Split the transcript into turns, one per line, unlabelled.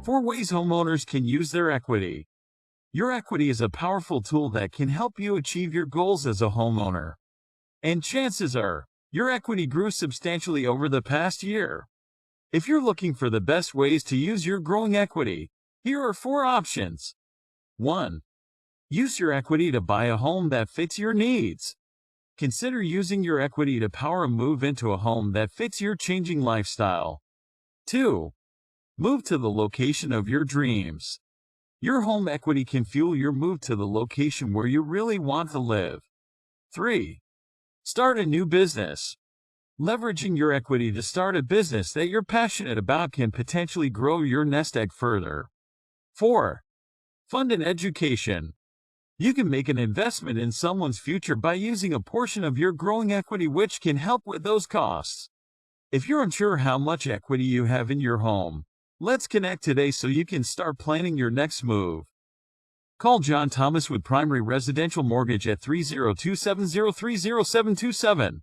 4 ways homeowners can use their equity. Your equity is a powerful tool that can help you achieve your goals as a homeowner. And chances are, your equity grew substantially over the past year. If you're looking for the best ways to use your growing equity, here are 4 options. 1. Use your equity to buy a home that fits your needs. Consider using your equity to power a move into a home that fits your changing lifestyle. 2. Move to the location of your dreams. Your home equity can fuel your move to the location where you really want to live. 3. Start a new business. Leveraging your equity to start a business that you're passionate about can potentially grow your nest egg further. 4. Fund an education. You can make an investment in someone's future by using a portion of your growing equity, which can help with those costs. If you're unsure how much equity you have in your home, let's connect today so you can start planning your next move. Call John Thomas with Primary Residential Mortgage at 302-703-0727.